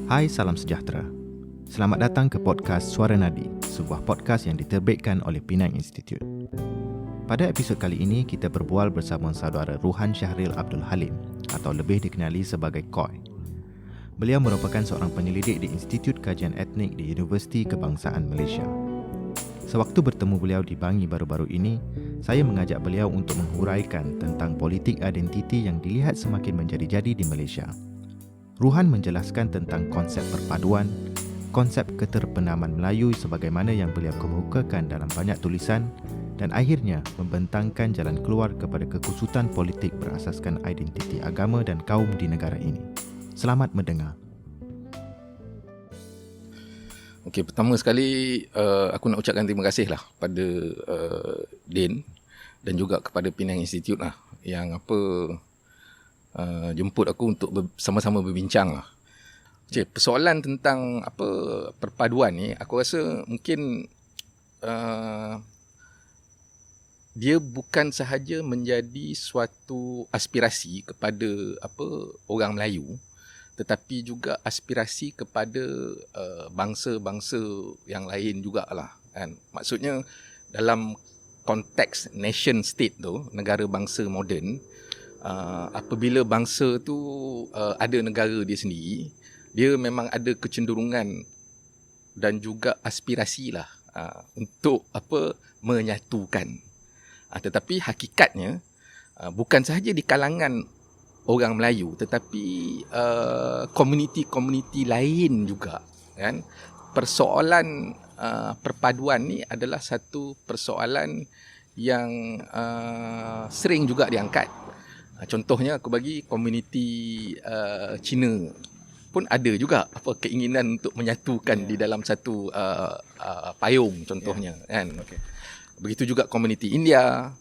Hai, salam sejahtera. Selamat datang ke podcast Suara Nadi, sebuah podcast yang diterbitkan oleh Penang Institute. Pada episod kali ini, kita berbual bersama saudara Ruhan Syahril Abdul Halim atau lebih dikenali sebagai Koi. Beliau merupakan seorang penyelidik di Institut Kajian Etnik di Universiti Kebangsaan Malaysia. Sewaktu bertemu beliau di Bangi baru-baru ini, saya mengajak beliau untuk menghuraikan tentang politik identiti yang dilihat semakin menjadi-jadi di Malaysia. Ruhan menjelaskan tentang konsep perpaduan, konsep keterpenaman Melayu sebagaimana yang beliau kemukakan dalam banyak tulisan dan akhirnya membentangkan jalan keluar kepada kekusutan politik berasaskan identiti agama dan kaum di negara ini. Selamat mendengar. Okey, pertama sekali aku nak ucapkan terima kasih lah pada Din dan juga kepada Penang Institute lah yang jemput aku untuk sama-sama berbincang lah. Okay, persoalan tentang perpaduan ni, aku rasa mungkin dia bukan sahaja menjadi suatu aspirasi kepada orang Melayu, tetapi juga aspirasi kepada bangsa-bangsa yang lain jugalah kan. Maksudnya dalam konteks nation state tu, negara bangsa moden, apabila bangsa tu ada negara dia sendiri, dia memang ada kecenderungan dan juga aspirasi lah untuk menyatukan. Tetapi hakikatnya bukan sahaja di kalangan orang Melayu, tetapi komuniti-komuniti lain juga kan. Persoalan perpaduan ni adalah satu persoalan yang sering juga diangkat. Contohnya aku bagi komuniti Cina pun ada juga keinginan untuk menyatukan di dalam satu payung contohnya kan. Okay. Begitu juga komuniti India,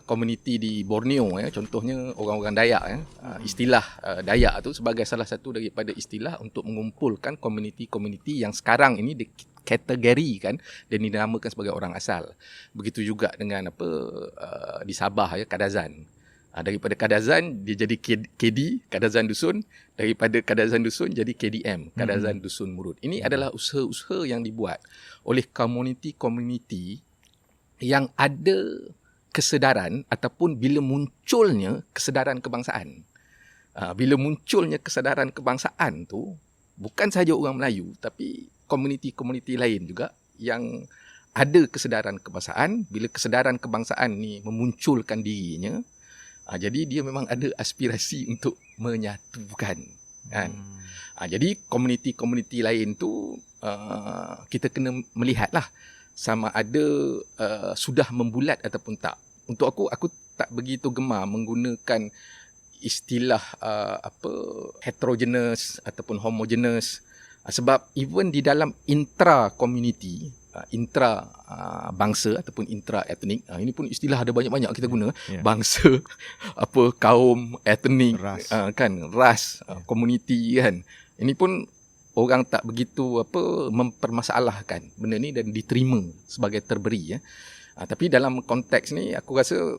komuniti di Borneo contohnya orang-orang Dayak istilah Dayak tu sebagai salah satu daripada istilah untuk mengumpulkan komuniti-komuniti yang sekarang ini dikategorikan dan dinamakan sebagai orang asal. Begitu juga dengan di Sabah Kadazan. Daripada Kadazan dia jadi KD, Kadazan Dusun. Daripada Kadazan Dusun jadi KDM, Kadazan Dusun Murud. Ini adalah usaha-usaha yang dibuat oleh komuniti-komuniti yang ada kesedaran ataupun bila munculnya kesedaran kebangsaan. Bila munculnya kesedaran kebangsaan tu, bukan sahaja orang Melayu tapi komuniti-komuniti lain juga yang ada kesedaran kebangsaan. Bila kesedaran kebangsaan ni memunculkan dirinya, jadi dia memang ada aspirasi untuk menyatukan kan. Jadi komuniti-komuniti lain tu kita kena melihatlah sama ada sudah membulat ataupun tak. Untuk aku tak begitu gemar menggunakan istilah heterogeneous ataupun homogeneous, sebab even di dalam intra community, intra bangsa ataupun intra etnik, ini pun istilah ada banyak-banyak kita guna. Bangsa, kaum, etnik, ras. Ras, community kan. Ini pun orang tak begitu mempermasalahkan benda ni dan diterima sebagai terberi tapi dalam konteks ni aku rasa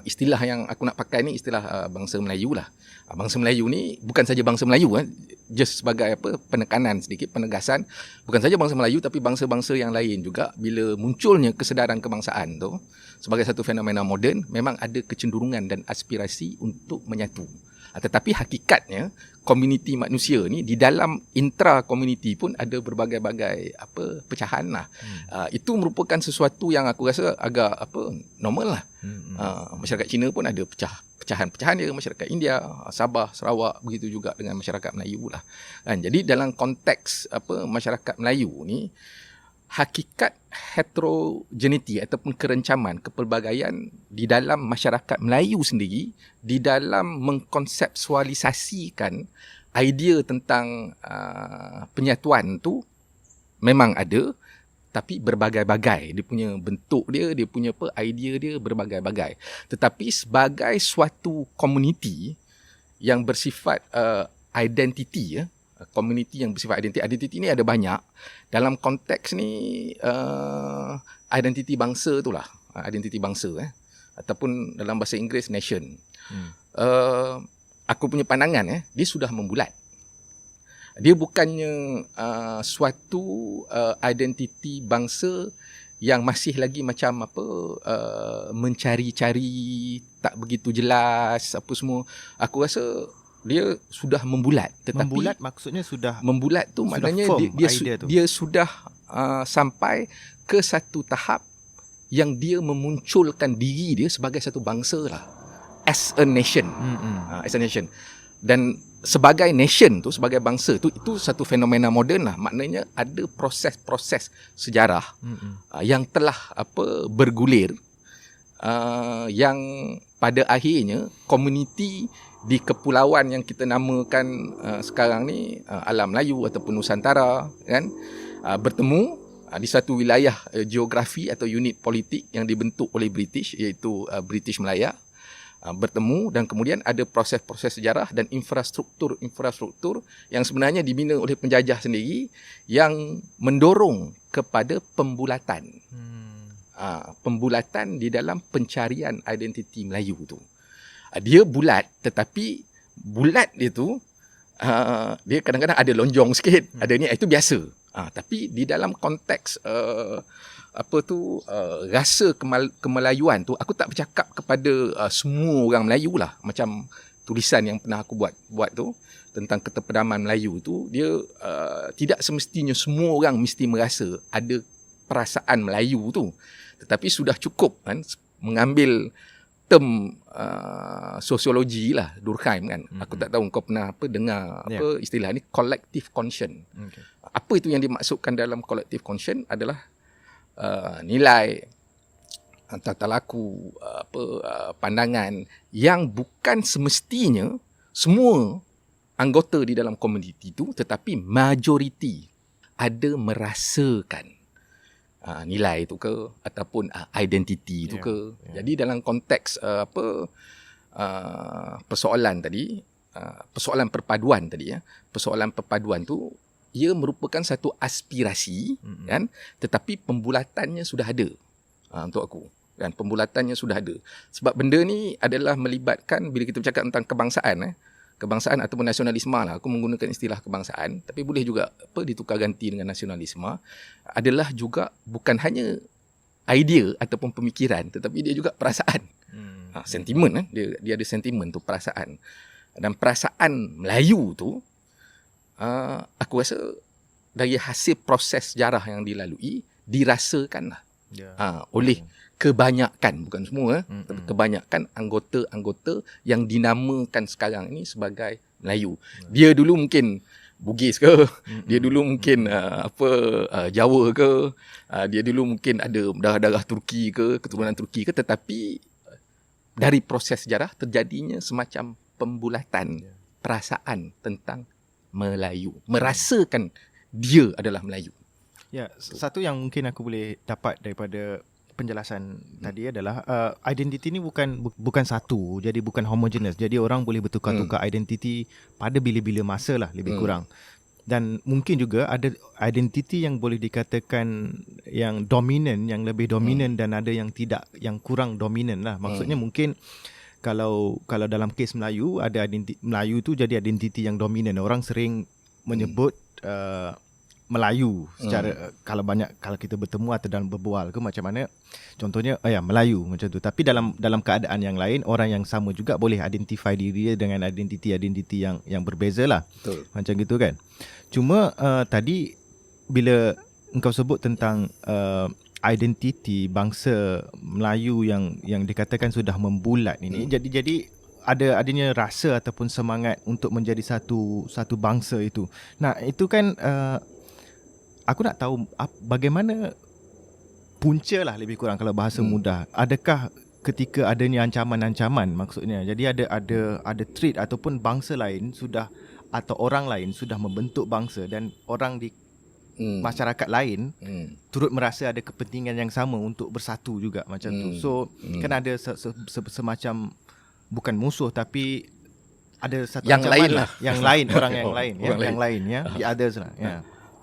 istilah yang aku nak pakai ni istilah bangsa Melayu lah. Bangsa Melayu ni bukan saja bangsa Melayu just sebagai penekanan sedikit, penegasan, bukan saja bangsa Melayu tapi bangsa-bangsa yang lain juga. Bila munculnya kesedaran kebangsaan tu sebagai satu fenomena moden, memang ada kecenderungan dan aspirasi untuk menyatu. Tetapi hakikatnya komuniti manusia ni di dalam intra komuniti pun ada berbagai-bagai pecahan lah. Itu merupakan sesuatu yang aku rasa agak normal lah. Masyarakat Cina pun ada pecahan-pecahan dia, masyarakat India, Sabah, Sarawak, begitu juga dengan masyarakat Melayu lah kan. Jadi dalam konteks masyarakat Melayu ni, hakikat heterogeneity ataupun kerencaman kepelbagaian di dalam masyarakat Melayu sendiri, di dalam mengkonseptualisasikan idea tentang penyatuan tu memang ada, tapi berbagai-bagai. Dia punya bentuk dia punya idea dia berbagai-bagai. Tetapi sebagai suatu komuniti yang bersifat identiti komuniti yang bersifat identiti ni ada banyak. Dalam konteks ni identiti bangsa tu lah, identiti bangsa ataupun dalam bahasa Inggeris nation. Aku punya pandangan dia sudah membulat. Dia bukannya suatu identiti bangsa yang masih lagi macam mencari-cari, tak begitu jelas apa semua. Aku rasa dia sudah membulat. Tetapi membulat maksudnya sudah membulat tu maknanya dia sudah sampai ke satu tahap yang dia memunculkan diri dia sebagai satu bangsa lah, as a nation. As a nation. Dan sebagai nation tu, sebagai bangsa tu, itu satu fenomena moden lah. Maknanya ada proses-proses sejarah yang telah bergulir, yang pada akhirnya komuniti di kepulauan yang kita namakan sekarang ni Alam Melayu ataupun Nusantara kan, bertemu di satu wilayah geografi atau unit politik yang dibentuk oleh British, iaitu British Malaya. Bertemu dan kemudian ada proses-proses sejarah dan infrastruktur yang sebenarnya dibina oleh penjajah sendiri yang mendorong kepada pembulatan. Pembulatan di dalam pencarian identiti Melayu tu. Dia bulat, tetapi bulat dia tu dia kadang-kadang ada lonjong sikit, ada ni, itu biasa. Tapi di dalam konteks rasa kemelayuan tu, aku tak bercakap kepada semua orang Melayu lah. Macam tulisan yang pernah aku buat tu tentang keterpedaman Melayu tu, dia tidak semestinya semua orang mesti merasa ada perasaan Melayu tu. Tetapi sudah cukup kan mengambil term sosiologi lah, Durkheim kan. Aku tak tahu kau pernah dengar istilah ni, collective conscience. Apa itu yang dimaksudkan dalam collective conscience adalah nilai, tata laku, pandangan yang bukan semestinya semua anggota di dalam komuniti itu, tetapi majoriti ada merasakan nilai itu ke ataupun identiti itu ke. Jadi dalam konteks persoalan tadi, persoalan perpaduan tadi persoalan perpaduan tu, ia merupakan satu aspirasi kan, tetapi pembulatannya sudah ada untuk aku. Dan pembulatannya sudah ada. Sebab benda ni adalah melibatkan, bila kita bercakap tentang kebangsaan ataupun nasionalisme lah, aku menggunakan istilah kebangsaan, tapi boleh juga ditukar ganti dengan nasionalisme, adalah juga bukan hanya idea ataupun pemikiran, tetapi dia juga perasaan. Sentimen dia ada sentimen tu, perasaan. Dan perasaan Melayu tu, aku rasa dari hasil proses sejarah yang dilalui, dirasakan lah oleh kebanyakan, bukan semua, tapi kebanyakan anggota-anggota yang dinamakan sekarang ini sebagai Melayu. Dia dulu mungkin Bugis ke, dia dulu mungkin Jawa ke, dia dulu mungkin ada darah-darah Turki ke, keturunan Turki ke, tetapi dari proses sejarah terjadinya semacam pembulatan perasaan tentang Melayu, merasakan dia adalah Melayu. Ya, satu yang mungkin aku boleh dapat daripada penjelasan tadi adalah identiti ni bukan satu, jadi bukan homogeneous. Jadi orang boleh bertukar-tukar identiti pada bila-bila masa lah, lebih kurang. Dan mungkin juga ada identiti yang boleh dikatakan yang dominan, yang lebih dominan, dan ada yang tidak, yang kurang dominan lah. Maksudnya mungkin kalau dalam kes Melayu, ada identiti Melayu tu jadi identiti yang dominan. Orang sering menyebut Melayu secara kalau kita bertemu atau dalam berbual ke macam mana, contohnya Melayu macam tu. Tapi dalam keadaan yang lain, orang yang sama juga boleh identify diri dia dengan identiti yang berbeza lah. Betul. Macam gitu kan. Cuma tadi bila engkau sebut tentang identiti bangsa Melayu yang dikatakan sudah membulat ini, jadi adanya rasa ataupun semangat untuk menjadi satu bangsa itu. Nah, itu kan aku nak tahu bagaimana punca lah, lebih kurang kalau bahasa mudah. Adakah ketika adanya ancaman-ancaman, maksudnya jadi ada threat ataupun bangsa lain sudah, atau orang lain sudah membentuk bangsa, dan orang di masyarakat lain turut merasa ada kepentingan yang sama untuk bersatu juga macam tu. So kan ada semacam, bukan musuh, tapi ada satu yang ancaman lain lah. Yang lain, orang yang lain, yang lain ya, the others lah. Ya.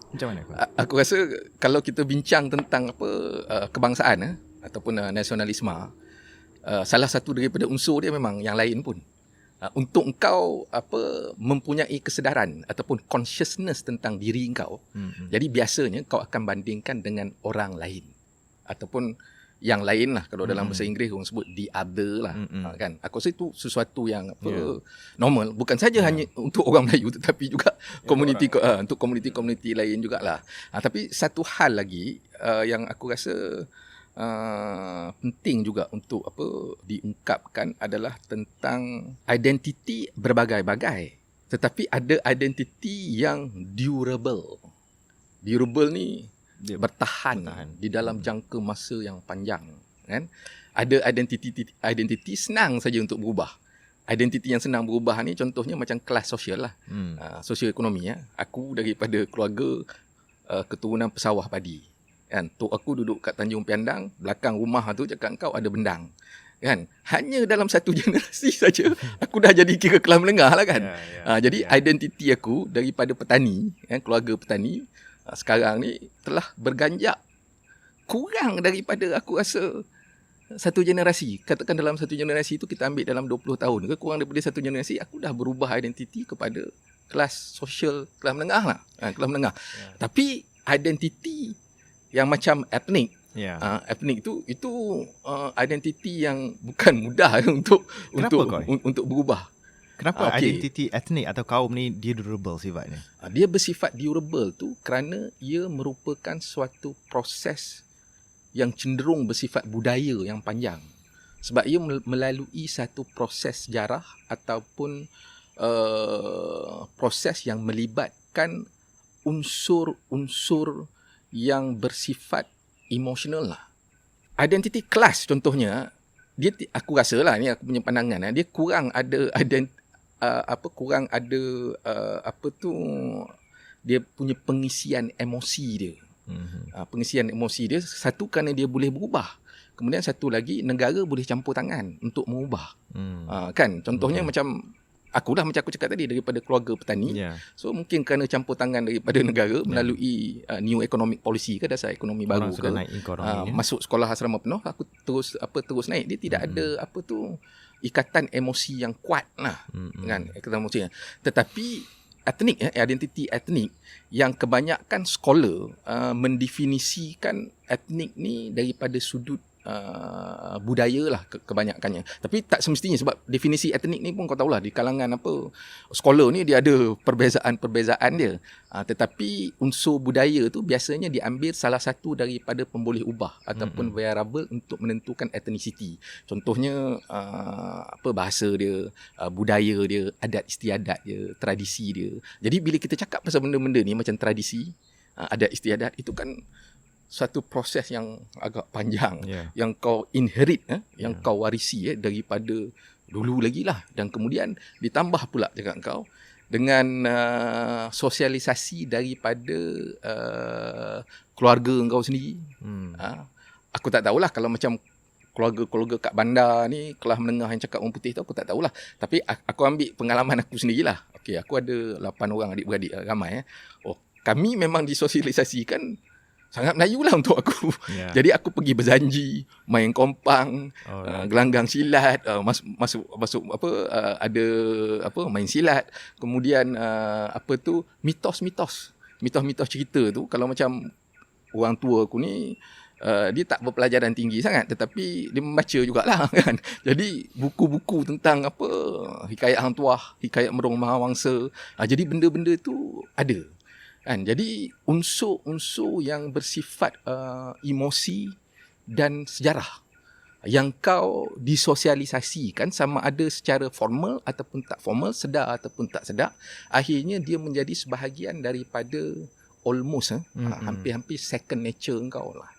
Macam mana? Aku rasa kalau kita bincang tentang kebangsaan ataupun nasionalisme, salah satu daripada unsur dia memang yang lain pun. untuk engkau mempunyai kesedaran ataupun consciousness tentang diri engkau. Jadi biasanya kau akan bandingkan dengan orang lain ataupun yang lain lah. Kalau dalam bahasa Inggeris orang sebut the other lah. Kan? Aku rasa itu sesuatu yang normal. Bukan saja hanya untuk orang Melayu tetapi juga untuk komuniti-komuniti lain jugalah. Tapi satu hal lagi yang aku rasa penting juga untuk diungkapkan adalah tentang identiti berbagai-bagai. Tetapi ada identiti yang durable. Durable ni dia bertahan di dalam jangka masa yang panjang, kan? Ada identiti senang saja untuk berubah. Identiti yang senang berubah ni contohnya macam kelas sosial lah. Sosioekonomi ya. Aku daripada keluarga keturunan pesawah padi. Kan? Tok aku duduk kat Tanjung Piandang, belakang rumah tu cakap kau ada bendang. Kan? Hanya dalam satu generasi saja aku dah jadi kira kelas menengah lah kan. Jadi identiti aku daripada petani, kan, keluarga petani, sekarang ni telah berganjak kurang daripada aku rasa satu generasi. Katakan dalam satu generasi itu kita ambil dalam 20 tahun ke, kurang daripada satu generasi aku dah berubah identiti kepada kelas sosial kelas menengah lah. Kelas menengah. Tapi identiti yang macam etnik, etnik itu identiti yang bukan mudah untuk berubah. Kenapa identiti etnik atau kaum ni dia durable sifatnya? Dia bersifat durable tu kerana ia merupakan suatu proses yang cenderung bersifat budaya yang panjang. Sebab ia melalui satu proses sejarah ataupun proses yang melibatkan unsur-unsur yang bersifat emosional lah. Identiti kelas contohnya, dia aku rasa lah, ni aku punya pandangan, dia kurang ada dia punya pengisian emosi dia. Pengisian emosi dia satu kerana dia boleh berubah. Kemudian satu lagi negara boleh campur tangan untuk mengubah. Kan contohnya macam aku cakap tadi daripada keluarga petani. So mungkin kerana campur tangan daripada negara melalui new economic policy ke, dasar ekonomi baru ke, masuk sekolah asrama penuh, aku terus naik. Dia tidak ada ikatan emosi yang kuat lah, kan, ikatan emosi. Tetapi etnik, identiti etnik yang kebanyakan scholar mendefinisikan etnik ni daripada sudut budaya lah kebanyakannya. Tapi tak semestinya, sebab definisi etnik ni pun kau tahulah di kalangan scholar ni dia ada perbezaan dia. Tetapi unsur budaya tu biasanya diambil salah satu daripada pemboleh ubah ataupun variable untuk menentukan ethnicity. Contohnya bahasa dia, budaya dia, adat istiadat dia, tradisi dia. Jadi bila kita cakap pasal benda-benda ni macam tradisi, adat istiadat, itu kan satu proses yang agak panjang yang kau inherit, yang kau warisi daripada dulu lagi lah. Dan kemudian ditambah pula cakap kau dengan sosialisasi daripada keluarga kau sendiri. Aku tak tahulah kalau macam keluarga-keluarga kat bandar ni, kelas menengah yang cakap orang putih tu, aku tak tahulah. Tapi aku ambil pengalaman aku sendirilah. Okey, aku ada 8 orang adik-beradik, ramai. Kami memang disosialisasikan sangat Melayu lah untuk aku. Jadi aku pergi berzanji, main kompang, gelanggang silat, masuk ada main silat. Kemudian mitos-mitos cerita tu, kalau macam orang tua aku ni dia tak berpelajaran tinggi sangat, tetapi dia membaca jugalah kan. Jadi buku-buku tentang hikayat hang tuah, hikayat merong mahawangsa. Jadi benda-benda tu ada. Kan? Jadi unsur-unsur yang bersifat emosi dan sejarah yang kau disosialisasikan, sama ada secara formal ataupun tak formal, sedar ataupun tak sedar, akhirnya dia menjadi sebahagian daripada almost hampir-hampir second nature kau lah.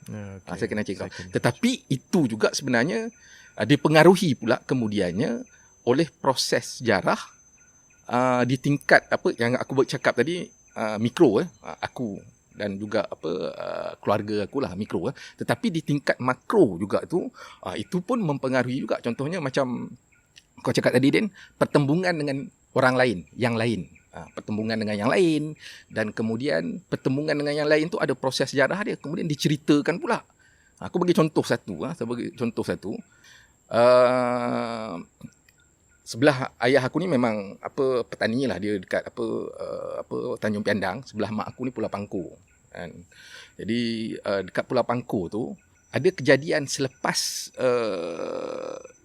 Second nature kau. Tetapi itu juga sebenarnya dipengaruhi pula kemudiannya oleh proses sejarah di tingkat yang aku bercakap tadi, mikro, aku dan juga keluarga aku lah mikro, tetapi di tingkat makro juga tu, itu pun mempengaruhi juga. Contohnya macam kau cakap tadi, Den, pertembungan dengan orang lain, yang lain, pertembungan dengan yang lain, dan kemudian pertembungan dengan yang lain tu ada proses sejarah dia, kemudian diceritakan pula. Aku bagi contoh satu, sebelah ayah aku ni memang petani lah, dia dekat Tanjung Piandang. Sebelah mak aku ni Pulau Pangkor kan. Jadi dekat Pulau Pangkor tu ada kejadian selepas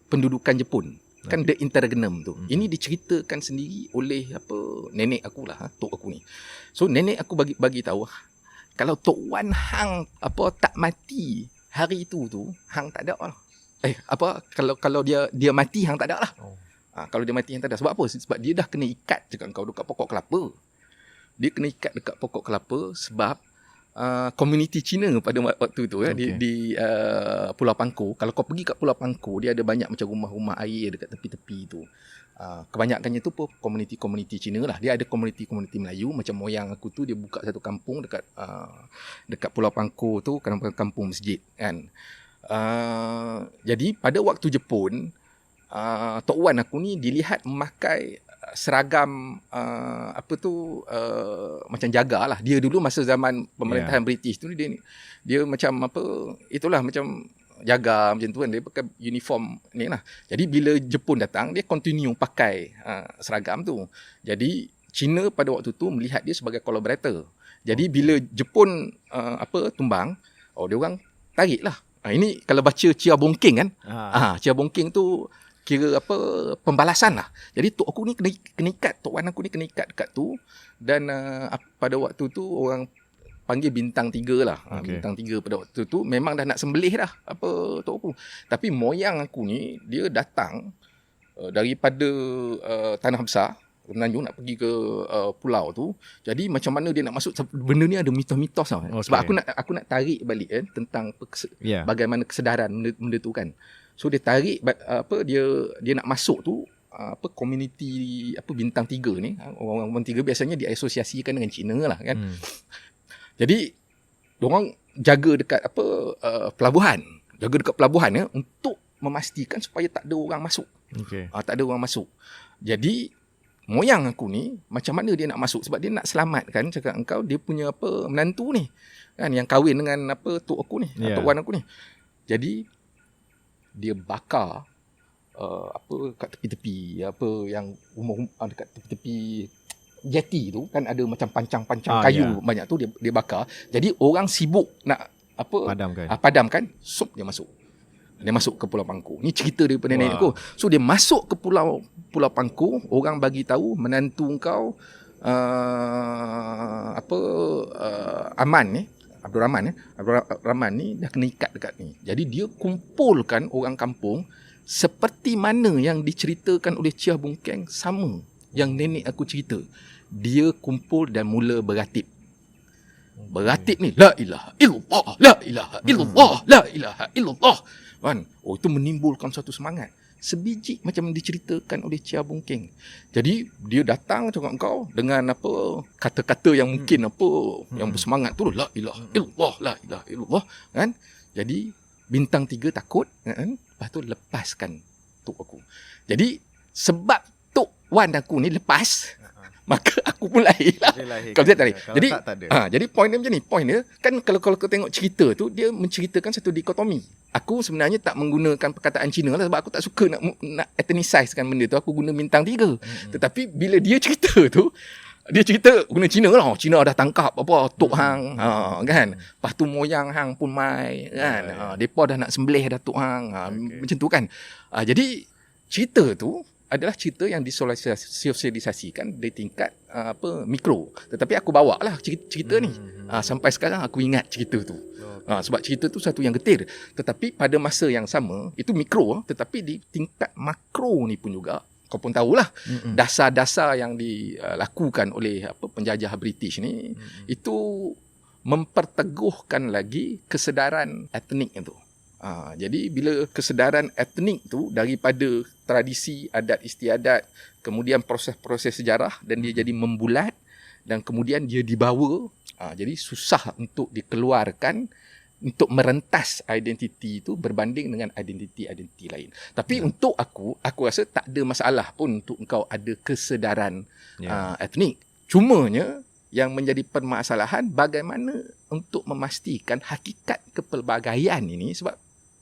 pendudukan Jepun. Kan the interregnum tu. Ini diceritakan sendiri oleh nenek aku lah, tok aku ni. So nenek aku bagi tahu, kalau Tok Wan hang tak mati hari tu hang tak ada lah. Kalau dia mati hang tak ada lah. Kalau dia mati hang tak ada. Sebab apa? Sebab dia dah kena ikat cakap kau dekat pokok kelapa. Dia kena ikat dekat pokok kelapa sebab komuniti Cina pada waktu tu di Pulau Pangkor. Kalau kau pergi kat Pulau Pangkor, dia ada banyak macam rumah-rumah air dekat tepi-tepi tu. Kebanyakannya tu pun komuniti Cina lah. Dia ada komuniti Melayu. Macam moyang aku tu, dia buka satu kampung dekat Pulau Pangkor tu, kampung masjid kan. Jadi pada waktu Jepun, Tok Wan aku ni dilihat memakai seragam macam jaga lah. Dia dulu masa zaman pemerintahan British tu dia macam itulah macam jaga macam tu kan. Dia pakai uniform ni lah. Jadi bila Jepun datang, dia continue pakai seragam tu. Jadi China pada waktu tu melihat dia sebagai collaborator. Jadi bila Jepun tumbang, dia orang tarik lah. Ini kalau baca Chia Bongking kan. Chia Bongking tu kira pembalasan lah. Jadi tok aku ni kena ikat, tok wan aku ni kena ikat dekat tu. Dan pada waktu tu orang panggil bintang 3 lah. Bintang 3 pada waktu tu memang dah nak sembelih dah tok aku. Tapi moyang aku ni dia datang daripada Tanah Besar, Menanjung, nak pergi ke pulau tu. Jadi macam mana dia nak masuk, benda ni ada mitos-mitos tau. Sebab aku nak tarik balik tentang bagaimana kesedaran benda tu kan. So dia tarik dia nak masuk tu komuniti bintang 3 ni, orang 3 biasanya diasosiasikan dengan Cina lah kan. Jadi diorang jaga dekat pelabuhan, untuk memastikan supaya tak ada orang masuk. Tak ada orang masuk. Jadi moyang aku ni macam mana dia nak masuk, sebab dia nak selamatkan, cakap engkau dia punya menantu ni kan, yang kahwin dengan tok aku ni, tok wan aku ni. Jadi dia bakar kat tepi-tepi yang rumah dekat tepi-tepi jeti tu kan, ada macam pancang-pancang kayu banyak tu, dia bakar. Jadi orang sibuk nak padamkan, dia masuk ke Pulau Pangkor. Ni cerita daripada nenek aku. So dia masuk ke Pulau Pangkor, orang bagi tahu menantu kau Aman ni, Abdul Rahman ni dah kena ikat dekat ni. Jadi dia kumpulkan orang kampung seperti mana yang diceritakan oleh Chia Bongking, sama yang nenek aku cerita. Dia kumpul dan mula beratib. Beratib ni la ilaha illallah, la ilaha illallah, la ilaha illallah. Kan? Itu menimbulkan satu semangat. Sebiji macam diceritakan oleh Chia Bongking. Jadi dia datang cakap engkau dengan kata-kata yang mungkin yang bersemangat tu, la ilaha illallah, la ilaha illallah kan. Jadi bintang 3 takut kan. Lepas tu lepaskan tok aku. Jadi sebab tok wan aku ni lepas, maka aku pun lahir lah. Kalau dia tak lahir. Jadi jadi point dia macam ni. Point dia kan, kalau kau tengok cerita tu, dia menceritakan satu dikotomi. Aku sebenarnya tak menggunakan perkataan Cina lah, sebab aku tak suka nak ethnicizekan benda tu. Aku guna bintang 3. Tetapi bila dia cerita tu, dia cerita guna Cina lah. Cina dah tangkap tok hang kan. Lepas tu moyang hang pun mai kan. Depa dah nak sembelih dah tok hang. Macam tu kan. Jadi cerita tu adalah cerita yang disosialisasikan di tingkat mikro. Tetapi aku bawa lah cerita ni. Sampai sekarang aku ingat cerita tu. Sebab cerita tu satu yang getir. Tetapi pada masa yang sama, itu mikro, tetapi di tingkat makro ni pun juga, kau pun tahulah, dasar-dasar yang dilakukan oleh penjajah British ni, itu memperteguhkan lagi kesedaran etnik itu. Jadi bila kesedaran etnik tu daripada tradisi, adat istiadat, kemudian proses-proses sejarah, dan dia jadi membulat, dan kemudian dia dibawa, jadi susah untuk dikeluarkan, untuk merentas identiti itu berbanding dengan identiti-identiti lain. Tapi untuk aku rasa tak ada masalah pun untuk engkau ada kesedaran etnik. Cumanya yang menjadi permasalahan bagaimana untuk memastikan hakikat kepelbagaian ini, sebab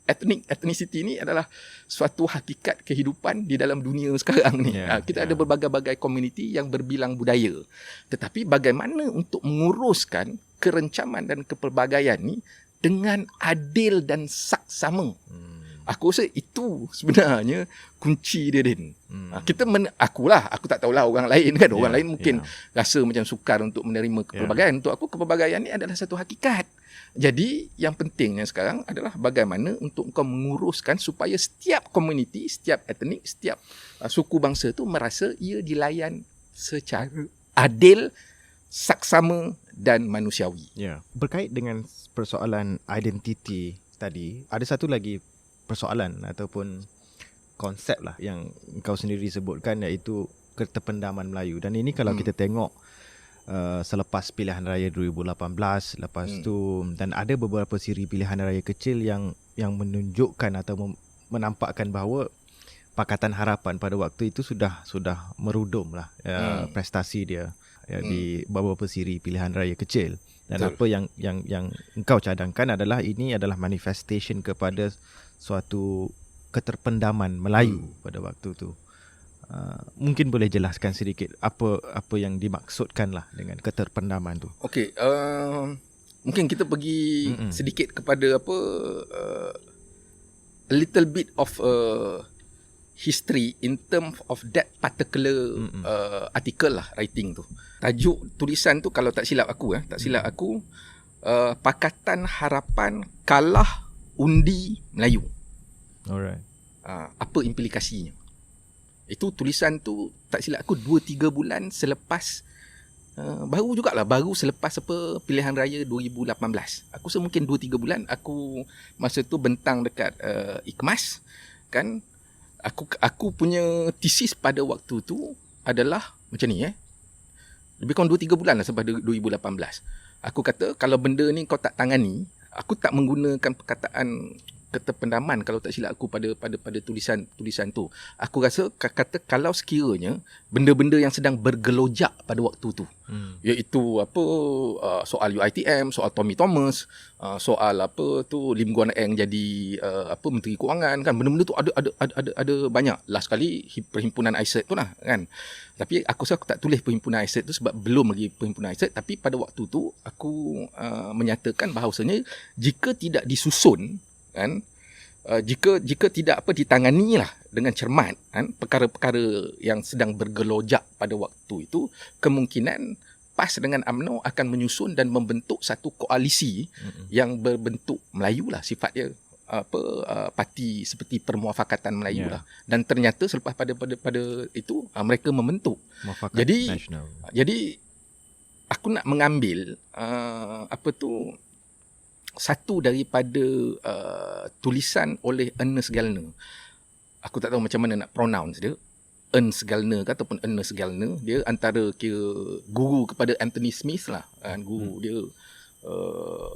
ethnicity ni adalah suatu hakikat kehidupan di dalam dunia sekarang ni. Kita ada berbagai-bagai komuniti yang berbilang budaya. Tetapi bagaimana untuk menguruskan kerencaman dan kepelbagaian ni dengan adil dan saksama. Aku rasa itu sebenarnya kunci dia, Din. Aku tak tahulah orang lain kan. Orang lain mungkin rasa macam sukar untuk menerima kepelbagaian. Untuk aku kepelbagaian ni adalah satu hakikat. Jadi yang pentingnya sekarang adalah bagaimana untuk kau menguruskan supaya setiap komuniti, setiap etnik, setiap suku bangsa tu merasa ia dilayan secara adil, saksama dan manusiawi. Berkait dengan persoalan identiti tadi, ada satu lagi persoalan ataupun konsep lah yang kau sendiri sebutkan, iaitu keterpendaman Melayu. Dan ini kalau kita tengok selepas pilihan raya 2018, lepas tu, dan ada beberapa siri pilihan raya kecil yang menunjukkan atau menampakkan bahawa Pakatan Harapan pada waktu itu sudah merudum lah prestasi dia di beberapa siri pilihan raya kecil. Dan apa yang engkau cadangkan adalah ini adalah manifestation kepada suatu keterpendaman Melayu pada waktu tu. Mungkin boleh jelaskan sedikit apa yang dimaksudkan lah dengan keterpendaman tu. Okey, mungkin kita pergi sedikit kepada a little bit of history in terms of that particular article lah, writing tu. Tajuk tulisan tu kalau tak silap aku Pakatan Harapan kalah undi Melayu. Alright. Apa implikasinya? Itu tulisan tu tak silap aku 2-3 bulan selepas baru selepas pilihan raya 2018. Aku rasa mungkin 2-3 bulan. Aku masa tu bentang dekat IKMAS kan. Aku punya tesis pada waktu tu adalah macam ni lebih kurang 2-3 bulan lah selepas 2018. Aku kata kalau benda ni kau tak tangani, aku tak menggunakan perkataan keterpendaman kalau tak silap aku pada tulisan tu. Aku rasa kata kalau sekiranya benda-benda yang sedang bergelojak pada waktu tu, iaitu soal UiTM, soal Tommy Thomas, soal Lim Guan Eng jadi Menteri Kewangan kan, benda-benda tu ada banyak. Last kali perhimpunan ISET tu lah kan. Tapi aku rasa aku tak tulis perhimpunan ISET tu sebab belum lagi perhimpunan ISET. Tapi pada waktu tu aku menyatakan bahawasanya jika tidak disusun kan, jika tidak ditangani lah dengan cermat kan, perkara-perkara yang sedang bergelojak pada waktu itu, kemungkinan PAS dengan UMNO akan menyusun dan membentuk satu koalisi yang berbentuk Melayu lah sifat dia, parti seperti Permuafakatan Melayu lah. Dan ternyata selepas pada itu mereka membentuk. Jadi aku nak mengambil satu daripada tulisan oleh Ernest Gellner. Aku tak tahu macam mana nak pronounce dia. Ernst Gellner ataupun Ernest Gellner. Dia antara guru kepada Anthony Smith lah. Guru dia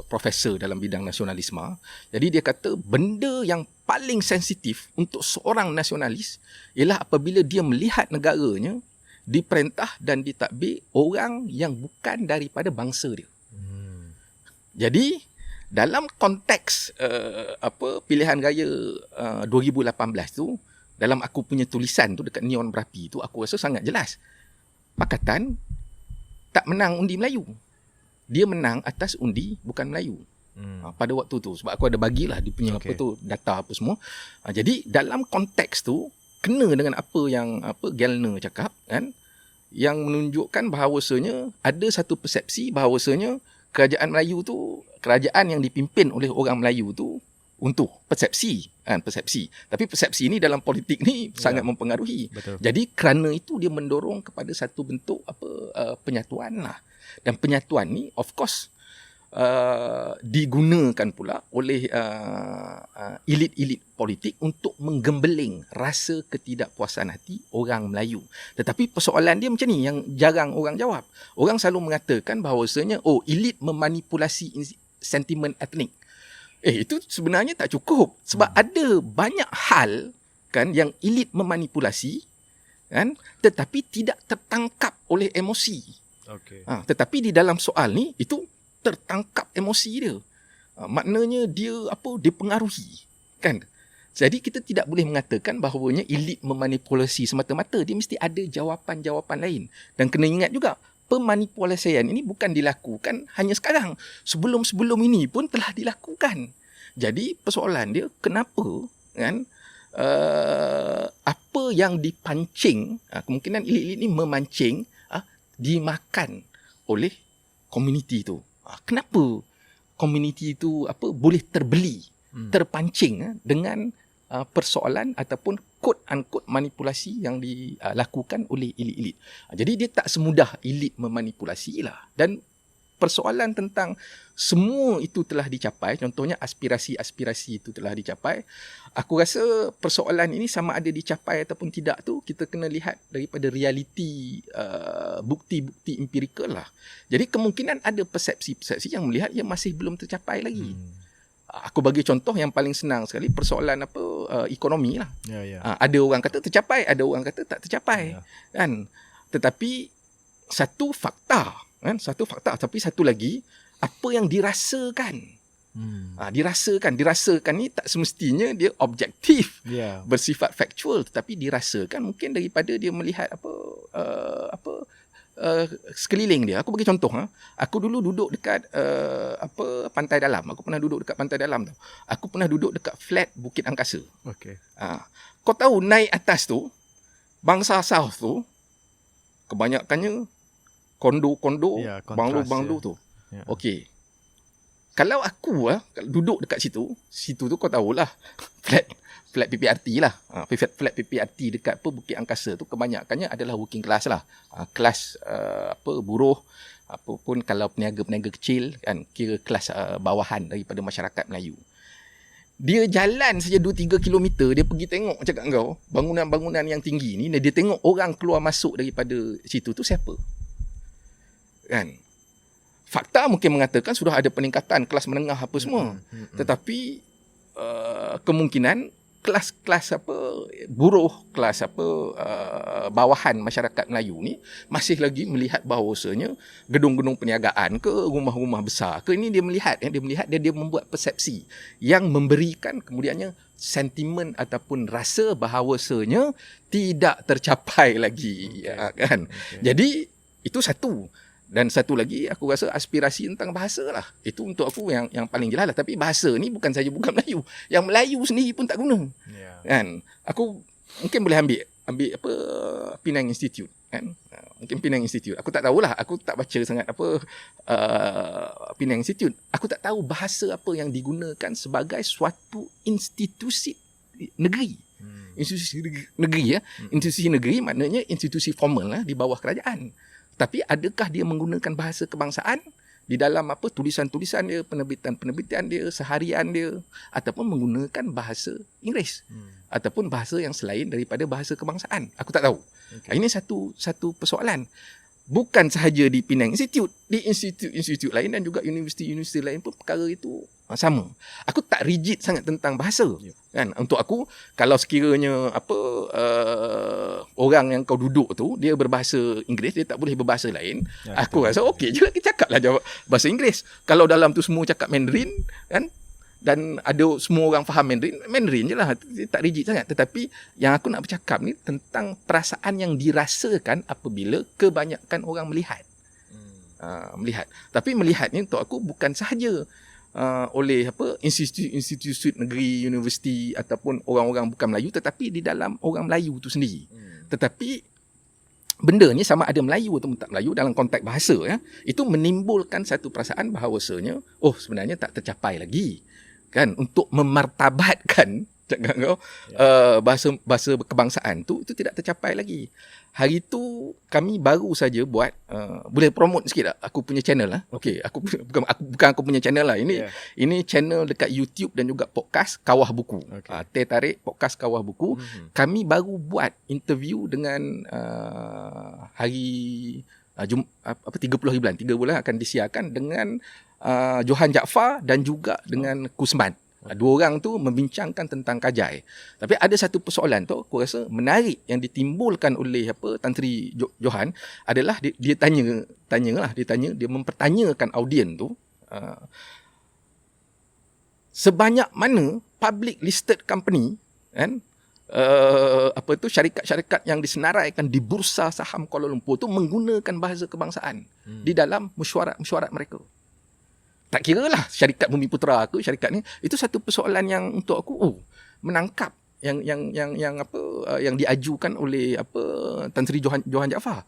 profesor dalam bidang nasionalisme. Jadi dia kata benda yang paling sensitif untuk seorang nasionalis ialah apabila dia melihat negaranya diperintah dan ditadbir orang yang bukan daripada bangsa dia. Jadi dalam konteks pilihan raya 2018 tu, dalam aku punya tulisan tu dekat Neon Berapi tu, aku rasa sangat jelas. Pakatan tak menang undi Melayu. Dia menang atas undi bukan Melayu. Pada waktu tu sebab aku ada bagilah dia punya data apa semua. Jadi dalam konteks tu kena dengan apa yang Gellner cakap kan, yang menunjukkan bahawasanya ada satu persepsi bahawasanya kerajaan Melayu tu, kerajaan yang dipimpin oleh orang Melayu tu untuk persepsi. Tapi persepsi ni dalam politik ni sangat mempengaruhi. Betul. Jadi kerana itu dia mendorong kepada satu bentuk penyatuan lah. Dan penyatuan ni of course digunakan pula oleh elit-elit politik untuk menggembeling rasa ketidakpuasan hati orang Melayu. Tetapi persoalan dia macam ni yang jarang orang jawab. Orang selalu mengatakan bahawasanya elit memanipulasi sentimen etnik. Itu sebenarnya tak cukup sebab ada banyak hal kan yang elit memanipulasi kan, tetapi tidak tertangkap oleh emosi. Tetapi di dalam soal ni itu tertangkap emosi dia. Maknanya dia dipengaruhi Kan? Jadi kita tidak boleh mengatakan bahawanya elit memanipulasi semata-mata. Dia mesti ada jawapan-jawapan lain. Dan kena ingat juga, pemanipulasian ini bukan dilakukan hanya sekarang. Sebelum-sebelum ini pun telah dilakukan. Jadi persoalan dia, kenapa kan apa yang dipancing, kemungkinan elit-elit ini memancing, dimakan oleh komuniti itu. Kenapa komuniti itu boleh terbeli, terpancing dengan persoalan ataupun quote-unquote manipulasi yang dilakukan oleh elit-elit. Jadi dia tak semudah elit memanipulasi lah. Dan persoalan tentang semua itu telah dicapai, contohnya aspirasi-aspirasi itu telah dicapai, aku rasa persoalan ini sama ada dicapai ataupun tidak tu, kita kena lihat daripada realiti, bukti-bukti empirikal lah. Jadi kemungkinan ada persepsi-persepsi yang melihat ia masih belum tercapai lagi. Aku bagi contoh yang paling senang sekali, persoalan ekonomi lah. Ada orang kata tercapai, ada orang kata tak tercapai. Kan? Tetapi satu fakta, tapi satu lagi, apa yang dirasakan. Dirasakan ni tak semestinya dia objektif, bersifat faktual, tetapi dirasakan mungkin daripada dia melihat sekeliling dia. Aku bagi contoh, aku dulu duduk dekat Pantai Dalam. Aku pernah duduk dekat Pantai Dalam tu. Aku pernah duduk dekat flat Bukit Angkasa. Kau tahu naik atas tu, Bangsa South tu, kebanyakannya kondo-kondo, banglo-banglo tu. Okey. Kalau aku duduk dekat situ tu kau tahulah flat PPRT lah. Flat PPRT dekat Bukit Angkasa tu kebanyakannya adalah working class lah. Kelas buruh, apapun kalau peniaga-peniaga kecil kan, kira kelas bawahan daripada masyarakat Melayu. Dia jalan saja 2-3 kilometer, dia pergi tengok, cakap engkau, bangunan-bangunan yang tinggi ni, dia tengok orang keluar masuk daripada situ tu siapa. Kan? Fakta mungkin mengatakan sudah ada peningkatan kelas menengah apa semua. Tetapi kemungkinan kelas buruh, kelas bawahan masyarakat Melayu ni masih lagi melihat bahawasanya gedung-gedung perniagaan ke rumah-rumah besar ke, ini dia melihat dia membuat persepsi yang memberikan kemudiannya sentimen ataupun rasa bahawasanya tidak tercapai lagi. Kan? Jadi itu satu. Dan satu lagi, aku rasa aspirasi tentang bahasa lah. Itu untuk aku yang paling jelas lah. Tapi bahasa ni bukan saja bukan Melayu. Yang Melayu sendiri pun tak guna. Kan? Aku mungkin boleh ambil Penang Institute. Kan? Mungkin Penang Institute. Aku tak tahulah. Aku tak baca sangat Penang Institute. Aku tak tahu bahasa apa yang digunakan sebagai suatu institusi negeri. Institusi negeri. Institusi negeri maknanya institusi formal di bawah kerajaan. Tapi adakah dia menggunakan bahasa kebangsaan di dalam tulisan-tulisan dia, penerbitan-penerbitan dia, seharian dia, ataupun menggunakan bahasa Inggeris ataupun bahasa yang selain daripada bahasa kebangsaan? Aku tak tahu. Ini satu persoalan. Bukan sahaja di Penang Institute, di institut-institut lain dan juga universiti-universiti lain pun perkara itu sama. Aku tak rigid sangat tentang bahasa. Kan? Untuk aku, kalau sekiranya orang yang kau duduk tu dia berbahasa Inggeris, dia tak boleh berbahasa lain, aku rasa okey je, kita cakaplah bahasa Inggeris. Kalau dalam tu semua cakap Mandarin, kan, dan ada semua orang faham Mandarin je lah, tak rigid sangat. Tetapi yang aku nak bercakap ni tentang perasaan yang dirasakan apabila kebanyakan orang melihat. Melihat. Tapi melihat ni untuk aku bukan sahaja oleh institusi negeri, universiti ataupun orang-orang bukan Melayu, tetapi di dalam orang Melayu tu sendiri. Tetapi benda ni sama ada Melayu atau tak Melayu dalam konteks bahasa, itu menimbulkan satu perasaan bahawasanya sebenarnya tak tercapai lagi. Kan, untuk memartabatkan bahasa kebangsaan tu, itu tidak tercapai lagi. Hari tu kami baru saja buat, boleh promote sikit tak aku punya channel lah. Okey, bukan aku punya channel lah. Ini channel dekat YouTube dan juga podcast Kawah Buku. Teh Tarik podcast Kawah Buku. Kami baru buat interview dengan hari 30 hari bulan, 3 bulan akan disiarkan dengan Johan Jaafar dan juga dengan Kusman. Dua orang tu membincangkan tentang Kajai. Tapi ada satu persoalan tu aku rasa menarik yang ditimbulkan oleh Tan Sri Johan adalah dia mempertanyakan audien tu sebanyak mana public listed company kan, syarikat-syarikat yang disenaraikan di Bursa Saham Kuala Lumpur tu menggunakan bahasa kebangsaan di dalam mesyuarat mereka. Tak kira lah syarikat Bumi Putera ke syarikat ni, itu satu persoalan yang untuk aku menangkap yang diajukan oleh Tan Sri Johan Jaafar.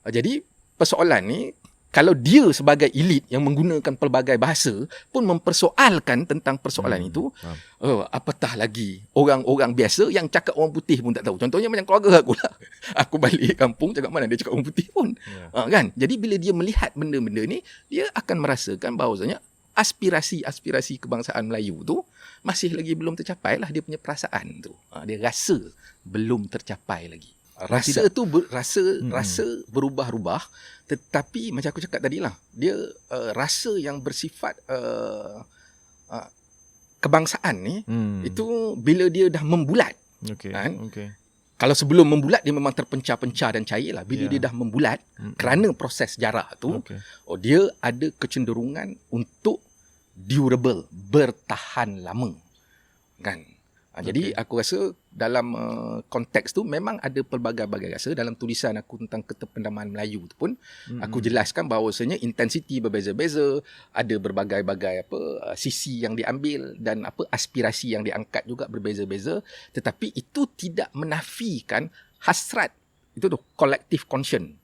Jadi persoalan ni, kalau dia sebagai elit yang menggunakan pelbagai bahasa pun mempersoalkan tentang persoalan itu, apatah lagi orang-orang biasa yang cakap orang putih pun tak tahu. Contohnya macam keluarga aku lah. Aku balik kampung cakap mana dia cakap orang putih pun. Kan? Jadi bila dia melihat benda-benda ni, dia akan merasakan bahawasanya aspirasi kebangsaan Melayu tu masih lagi belum tercapai lah, dia punya perasaan tu. Dia rasa belum tercapai lagi. Rasa tu rasa berubah-ubah, tetapi macam aku cakap tadi lah, dia rasa yang bersifat kebangsaan ni itu bila dia dah membulat. Kan? Kalau sebelum membulat dia memang terpencah-pencah dan cair lah. Bila dia dah membulat kerana proses sejarah tu, dia ada kecenderungan untuk durable, bertahan lama. Kan? Jadi aku rasa dalam konteks tu memang ada pelbagai-bagai rasa. Dalam tulisan aku tentang keterpendaman Melayu tu pun aku jelaskan bahawasanya intensiti berbeza-beza, ada berbagai-bagai sisi yang diambil dan aspirasi yang diangkat juga berbeza-beza, tetapi itu tidak menafikan hasrat itu tu collective conscience.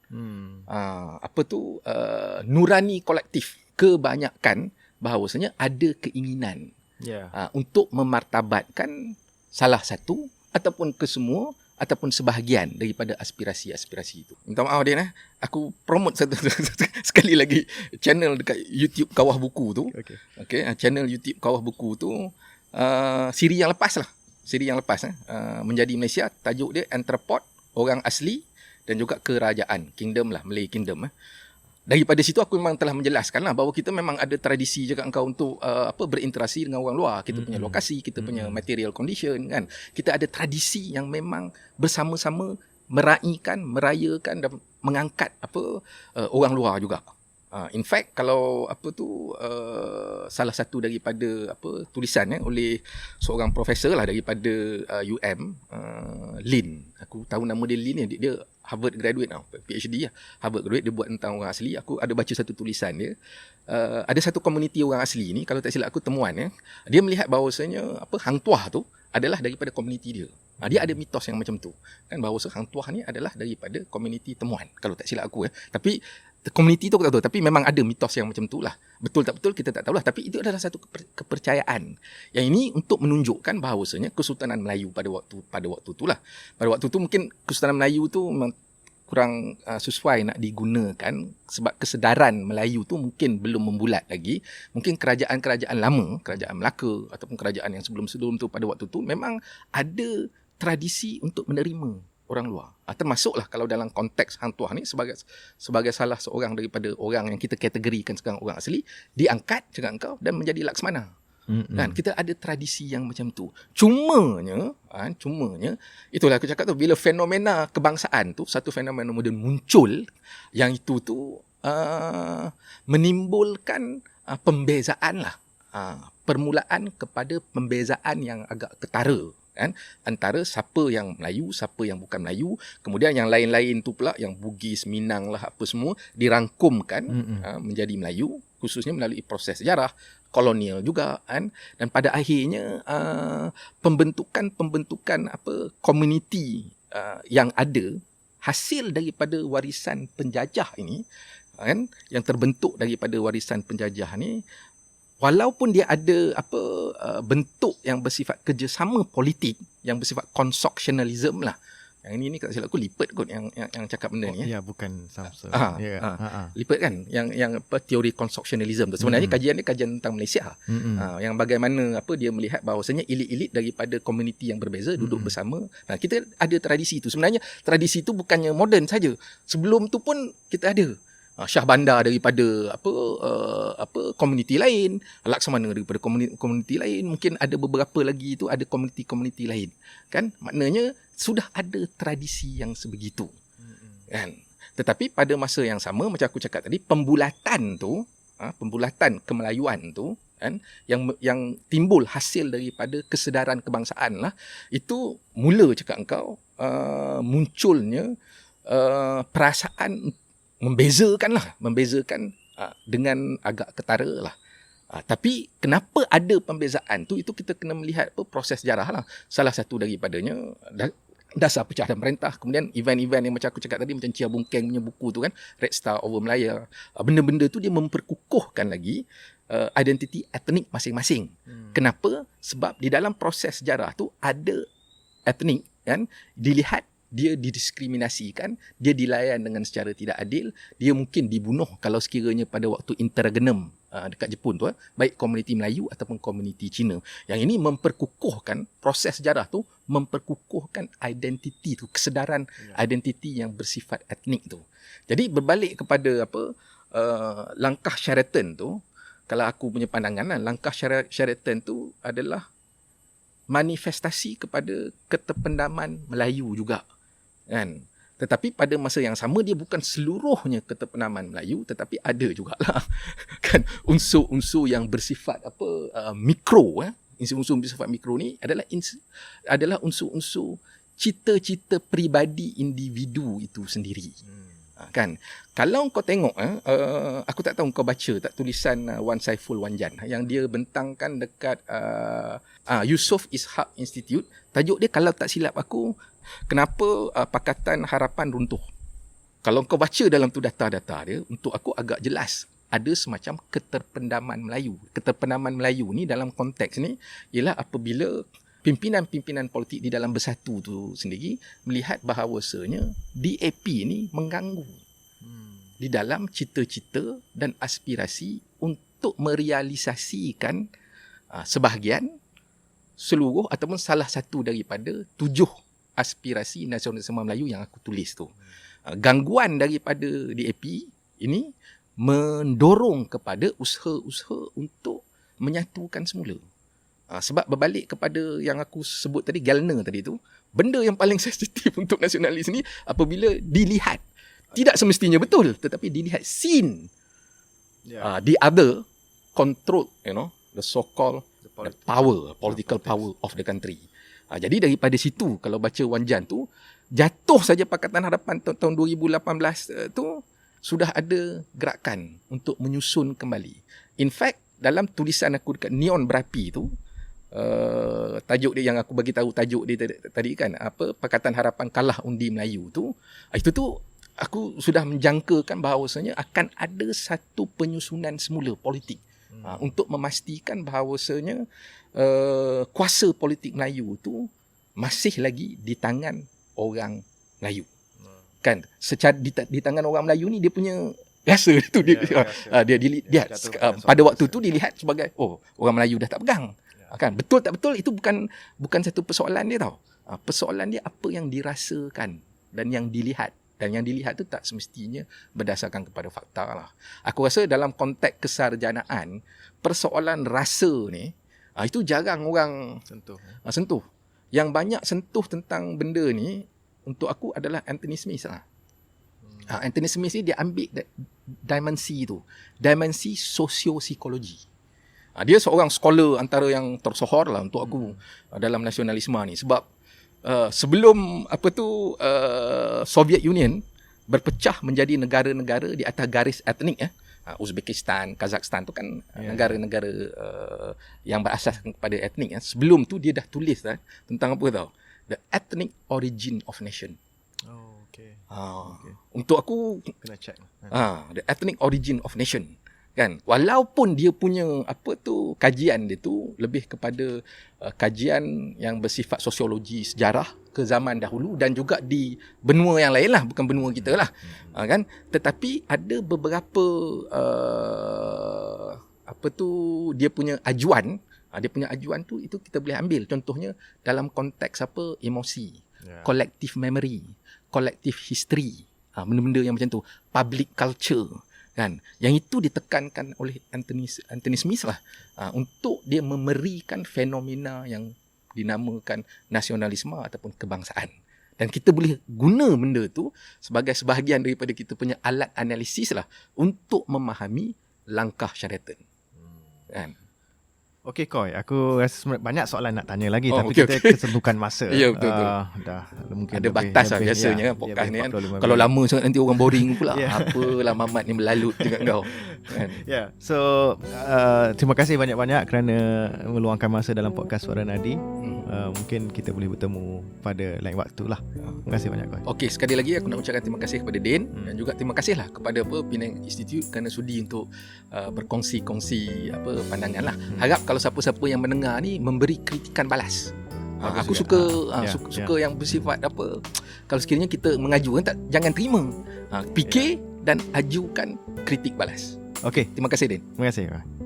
Nurani kolektif. Kebanyakan bahawasanya ada keinginan untuk memartabatkan salah satu ataupun kesemua ataupun sebahagian daripada aspirasi-aspirasi itu. Minta maaf Din, aku promote satu sekali lagi channel dekat YouTube Kawah Buku tu. Channel YouTube Kawah Buku tu siri yang lepas Menjadi Malaysia, tajuk dia Entrepot, Orang Asli dan juga Kerajaan, Kingdom lah, Malay Kingdom. Daripada situ aku memang telah menjelaskan lah bahawa kita memang ada tradisi juga engkau untuk berinteraksi dengan orang luar. Kita punya lokasi, kita punya material condition kan. Kita ada tradisi yang memang bersama-sama merayakan dan mengangkat orang luar juga. In fact kalau salah satu daripada tulisan oleh seorang profesor lah daripada UM, Lin. Aku tahu nama dia Lin ni, dia Harvard graduate now, PhD lah. Harvard graduate, dia buat tentang orang asli. Aku ada baca satu tulisan dia. Ada satu komuniti orang asli ni, kalau tak silap aku temuan dia melihat bahawasanya Hang Tuah tu adalah daripada komuniti dia. Dia ada mitos yang macam tu. Kan bahawa Hang Tuah ni adalah daripada komuniti Temuan, kalau tak silap aku. Tapi komuniti tu aku tak tahu, tapi memang ada mitos yang macam tu lah. Betul tak betul kita tak tahulah, tapi itu adalah satu kepercayaan. Yang ini untuk menunjukkan bahawasanya Kesultanan Melayu pada waktu tu lah. Pada waktu tu mungkin Kesultanan Melayu tu memang kurang sesuai nak digunakan sebab kesedaran Melayu tu mungkin belum membulat lagi. Mungkin kerajaan-kerajaan lama, kerajaan Melaka ataupun kerajaan yang sebelum-sebelum tu pada waktu tu memang ada tradisi untuk menerima orang luar. Termasuklah kalau dalam konteks Hang Tuah ni sebagai salah seorang daripada orang yang kita kategorikan sekarang orang asli, diangkat cakap engkau dan menjadi Laksmana. Kan kita ada tradisi yang macam tu. Cumanya itulah aku cakap tu, bila fenomena kebangsaan tu, satu fenomena moden muncul yang itu tu menimbulkan pembezaan lah. Permulaan kepada pembezaan yang agak ketara kan, antara siapa yang Melayu, siapa yang bukan Melayu. Kemudian yang lain-lain tu pula, yang Bugis, Minang lah apa semua, dirangkumkan menjadi Melayu, khususnya melalui proses sejarah kolonial juga kan. Dan pada akhirnya pembentukan komuniti yang ada hasil daripada warisan penjajah ini kan, yang terbentuk daripada warisan penjajah ni, walaupun dia ada bentuk yang bersifat kerjasama politik, yang bersifat consortionalism lah. Yang ini tak silap aku Lippert kot yang cakap benda ni. Ya, bukan Samsul. Lippert kan yang teori consortionalism tu. Sebenarnya kajian dia kajian tentang Malaysia. Yang bagaimana dia melihat bahawasanya elit-elit daripada komuniti yang berbeza duduk bersama. Kita ada tradisi itu. Sebenarnya tradisi itu bukannya moden saja. Sebelum tu pun kita ada. Syah Bandar daripada komuniti lain, Laksamana daripada komuniti lain, mungkin ada beberapa lagi itu ada komuniti-komuniti lain kan. Maknanya sudah ada tradisi yang sebegitu kan. Tetapi pada masa yang sama, macam aku cakap tadi, pembulatan kemelayuan tu kan, yang timbul hasil daripada kesedaran kebangsaan lah, itu mula cakap engkau munculnya perasaan membezakan dengan agak ketara lah. Tapi kenapa ada pembezaan tu, itu kita kena melihat proses sejarah lah. Salah satu daripadanya dasar pecah dan perintah, kemudian event-event yang macam aku cakap tadi, macam Chia Bung Keng punya buku tu kan, Red Star over Melaya, benda-benda tu dia memperkukuhkan lagi identiti etnik masing-masing. Kenapa? Sebab di dalam proses sejarah tu ada etnik kan dilihat dia didiskriminasikan, dia dilayan dengan secara tidak adil, dia mungkin dibunuh kalau sekiranya pada waktu interregnum dekat Jepun tu, baik komuniti Melayu ataupun komuniti Cina. Yang ini memperkukuhkan proses sejarah tu, memperkukuhkan identiti tu, kesedaran identiti yang bersifat etnik tu. Jadi berbalik kepada langkah Sheraton tu, kalau aku punya pandangan, langkah Sheraton tu adalah manifestasi kepada keterpendaman Melayu juga, kan. Tetapi pada masa yang sama, dia bukan seluruhnya keterpendaman Melayu, tetapi ada jugalah kan unsur-unsur yang bersifat mikro. Unsur-unsur bersifat mikro ni adalah unsur-unsur cita-cita peribadi individu itu sendiri. Kan, kalau kau tengok aku tak tahu kau baca tak tulisan Wan Saiful Wanjan yang dia bentangkan dekat Yusof Ishak Institute. Tajuk dia, kalau tak silap aku, kenapa Pakatan Harapan runtuh. Kalau kau baca dalam tu data-data dia, untuk aku agak jelas ada semacam keterpendaman Melayu. Keterpendaman Melayu ni dalam konteks ni ialah apabila pimpinan-pimpinan politik di dalam Bersatu tu sendiri melihat bahawasanya DAP ni mengganggu di dalam cita-cita dan aspirasi untuk merealisasikan sebahagian, seluruh ataupun salah satu daripada 7 aspirasi nasionalisme Melayu yang aku tulis tu. Gangguan daripada DAP ini mendorong kepada usaha-usaha untuk menyatukan semula. Sebab berbalik kepada yang aku sebut tadi, Gellner tadi tu, benda yang paling sensitif untuk nasionalis ni apabila dilihat, tidak semestinya betul, tetapi dilihat seen the other control, the so-called the power, political power of the country. Jadi daripada situ, kalau baca Wanjan tu, jatuh saja Pakatan Harapan tahun 2018 tu, sudah ada gerakan untuk menyusun kembali. In fact, dalam tulisan aku dekat Neon Berapi tu, tajuk dia yang aku bagi tahu, tajuk dia tadi kan, Pakatan Harapan kalah undi Melayu tu, itu tu aku sudah menjangkakan bahawasanya akan ada satu penyusunan semula politik untuk memastikan bahawasanya kuasa politik Melayu tu masih lagi di tangan orang Melayu. Kan, secara di tangan orang Melayu ni, dia punya rasa tu dia pada waktu tu dilihat sebagai orang Melayu dah tak pegang. Kan, betul tak betul itu bukan satu persoalan dia tau. Persoalan dia apa yang dirasakan dan yang dilihat. Dan yang dilihat tu tak semestinya berdasarkan kepada fakta lah. Aku rasa dalam konteks kesarjanaan, persoalan rasa ni itu jarang orang sentuh. Yang banyak sentuh tentang benda ni untuk aku adalah Anthony Smith lah. Anthony Smith ni dia ambil dimensi tu, dimensi sosio-psikologi. Dia seorang scholar antara yang tersohor lah untuk aku dalam nasionalisme ni. Sebab sebelum Soviet Union berpecah menjadi negara-negara di atas garis etnik, Uzbekistan, Kazakhstan tu kan negara-negara yang berasaskan kepada etnik. Sebelum tu dia dah tulis tentang apa tau? The ethnic origin of nation. Okay. Untuk aku kena check. The ethnic origin of nation. Kan, walaupun dia punya kajian dia tu lebih kepada kajian yang bersifat sosiologi sejarah ke zaman dahulu dan juga di benua yang lain lah, bukan benua kita lah. Kan, tetapi ada beberapa dia punya ajuan. Dia punya ajuan tu itu kita boleh ambil contohnya dalam konteks emosi, collective memory, collective history, benda-benda yang macam tu, public culture. Kan, yang itu ditekankan oleh Anthony Smith lah, untuk dia memerikan fenomena yang dinamakan nasionalisme ataupun kebangsaan. Dan kita boleh guna benda tu sebagai sebahagian daripada kita punya alat analisis lah untuk memahami langkah Sheraton. Kan? Okey Koi, aku rasa sebenarnya banyak soalan nak tanya lagi, tapi okey, kita kesentukan masa. Ya, betul. Dah mungkin Ada batas lah biasanya ya, podcast ni kan. 45 Kalau minit. lama sangat nanti orang boring pula. Ya. Apalah Mamat ni melalut dengan kau. Kan? Ya, so terima kasih banyak-banyak kerana meluangkan masa dalam podcast Suara Nadi. Mungkin kita boleh bertemu pada lain waktu lah. Terima kasih banyak Koi. Okey, sekali lagi aku nak ucapkan terima kasih kepada Din dan juga terima kasihlah kepada Penang Institute kerana sudi untuk berkongsi-kongsi pandangan lah. Harap kalau siapa-siapa yang mendengar ni memberi kritikan balas. Aku suka suka yang bersifat kalau sekiranya kita mengajukan jangan terima. Fikir dan ajukan kritik balas. Okey, Terima kasih Din. terima kasih Koi.